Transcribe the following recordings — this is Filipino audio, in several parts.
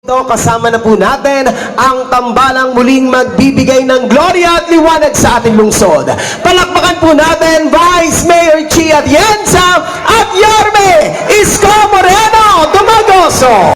Ito, kasama na po natin ang tambalang muling magbibigay ng gloria at liwanag sa ating lungsod. Palakpakan po natin Vice Mayor Chi Atienza at Yorme Isko Moreno Dumagoso.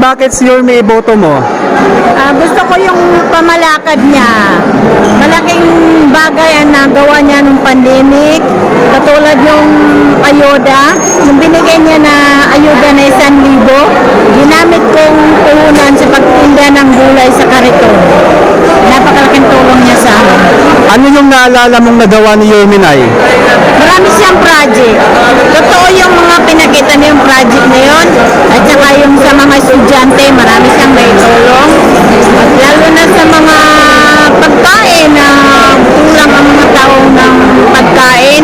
Bakit si Yorme iboto mo? Gusto ko yung pamalakad niya. Malaking bagay ang nagawa niya nung pandemic. Katulad yung ayuda. Yung binigay niya na ayuda na 1,000, ginamit kong puhunan sa pagtinda ng gulay sa kariton. Napakalaking tulong niya sa amin. Ano yung naalala mong nagawa ni Yorme, Nay? Marami siyang project. Totoo yung mga pinakita niya yung project na yun. At saka yung sa mga estudyante, marami siyang may tulong. At lalo na sa mga pagkain na kulang ang mga tao ng pagkain,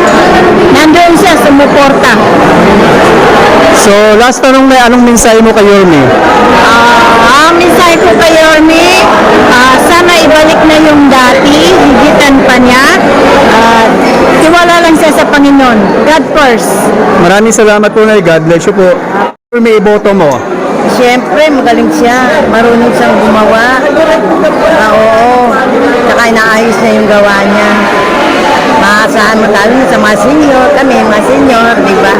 nandun siya sumuporta. So, last tanong na, anong mensahe mo kay Yorme? Ang mensahe ko kay Yorme, sana ibalik na yung dati, higitan pa niya. Tiwala lang siya sa Panginoon. God first. Maraming salamat po, Nay. God bless you po. Yorme iboto mo? Siyempre, magaling siya. Marunong siyang gumawa. Oo. Saka inaayos niya yung gawa niya. Maasahan mo tayo sa mga senior. Kami, mga senior, di ba?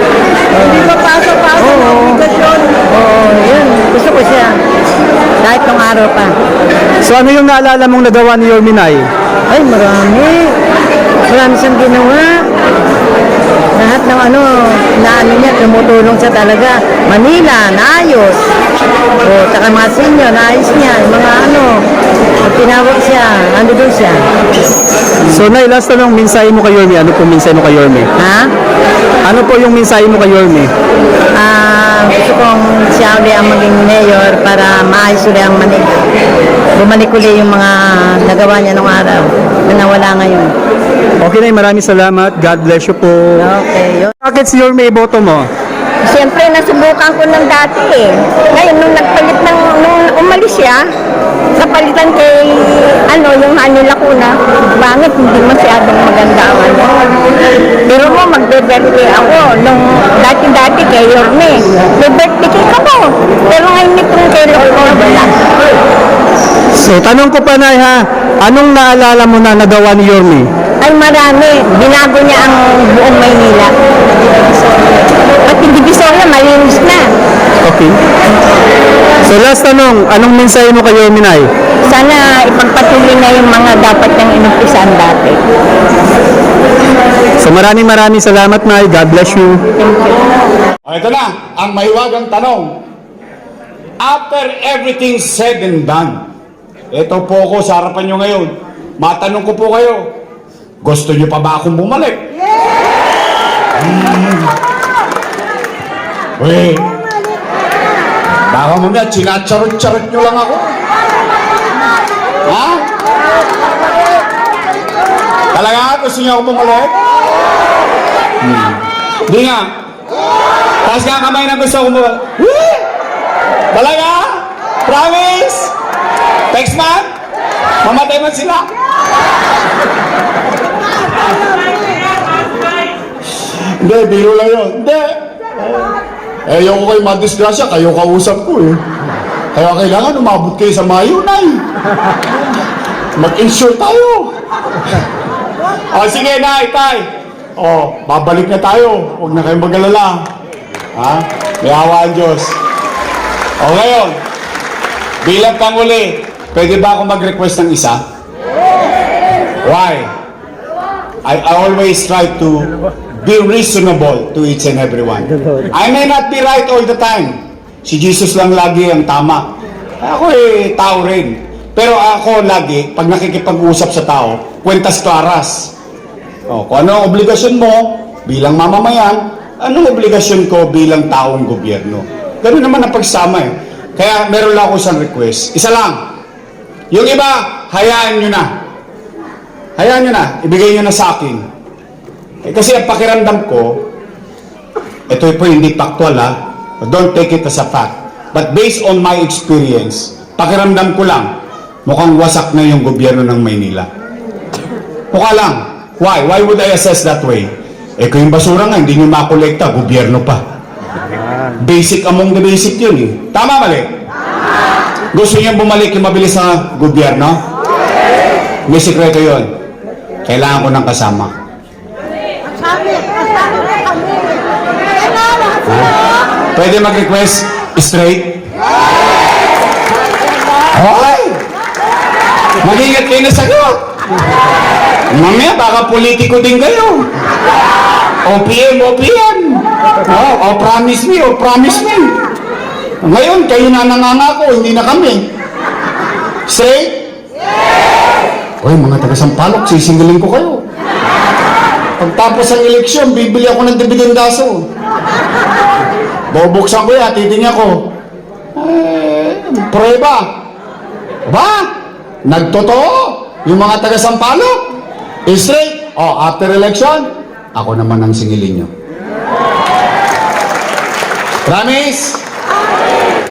Hindi ba paso-paso ng obligasyon? Oo, yun. Gusto ko siya. Kahit nung araw pa. So, ano yung naalala mong nagawa ni Yorme, Nay? Ay, marami. Marami siyang ginawa. Lahat ng naano niya, tumutulong siya talaga. Manila, naayos. O, saka mga senior, naayos niya. Yung mga pag tinawag siya, doon siya. So, Nay, last tanong, mensahe mo kay Yorme. Ano po mensahe mo kay Yorme? Ha? Ano po yung mensahe mo kay Yorme? Gusto kong siya uli ang maging mayor para maayos uli ang Manila. Bumalik uli yung mga nagawa niya nung araw na nawala ngayon. Okay, Nay, maraming salamat. God bless you po. Okay, yun. Bakit si Yorme iboto mo? Siyempre, nasubukan ko ng dati eh. Ngayon, nung umalis siya, kapalitan kay, yung Hani Lacuna, bangit, hindi masyadong maganda ang Pero mo, magbe-birthday ako. Nung dati-dati kay Yorme, be-birthday ka mo. Pero ngayon itong kay Lacuna, wala. So, tanong ko pa, Nay, ha? Anong naalala mo na nagawa ni Yorme? Ay, marami. Binago niya ang buong Maynila. At hindi Divisoria, malinis na. Okay. So last tanong, anong mensahe mo kay Yorme, Nay? Sana ipagpatuloy na yung mga dapat niyang inumpisan dati. So maraming salamat, Nay. God bless you. Ito na, ang mahiwagang tanong. after everything said and done, ito po ako sa harapan nyo ngayon. Matanong ko po kayo, gusto nyo pa ba akong bumalik? Wait. Baka mamaya, chinacharot-charot nyo lang ako. Ha? Talaga, gusto nyo akong bumalik? Hindi nga. Taas nga ang kamay na gusto akong bumalik. Talaga? Promise? Text man? Mamatay man sila? Hindi, biro lang yun. Hindi. Eh, ayoko kayo madisgrasya, kayo kausap ko eh. Kaya kailangan umabot kayo sa mayunay. Mag-insure tayo. O sige, Nay, Tay. O, babalik na tayo. Huwag na kayong mag-alala. Ha? May awa ang Diyos. O ngayon, bilang panguli, pwede ba ako mag-request ng isa? Why? I always try to be reasonable to each and everyone. I may not be right all the time. Si Jesus lang lagi ang tama. Ako tao rin. Pero ako lagi, pag nakikipag-usap sa tao, kwentas klaras. Kung ano ang obligasyon mo bilang mamamayan, anong obligasyon ko bilang taong gobyerno. Ganun naman ang pagsama eh. Kaya meron lang ako isang request. Isa lang. Yung iba, hayaan nyo na. Hayaan nyo na. Ibigay nyo na sa akin. Kasi ang pakiramdam ko, ito po hindi factual ha. Don't take it as a fact. But based on my experience, pakiramdam ko lang, mukhang wasak na yung gobyerno ng Maynila. Mukha lang. Why? Why would I assess that way? Kung yung basura nga, hindi nyo makolekta, gobyerno pa. Basic among the basic yun eh. Tama mali? Gusto niyo bumalik yung mabilis na gobyerno? May sikreto yun. Kailangan ko ng kasama. Pwede mag-request straight? Hoy! Mag-ingat kayo na sagot. Mamaya, baka politiko din kayo. OPM. Promise me. Ngayon, kayo na nangangako, hindi na kami. Straight? Hoy, mga taga-Sampaloc, sisingilin ko kayo. Pagtapos ng eleksyon, bibili ako ng dibidendaso. Bubuksan ko yan, titingnan ko. Prueba. Ba? Nagtotoo? Yung mga taga-Sampaloc? Straight? After election, ako naman ang singilin nyo. Promise?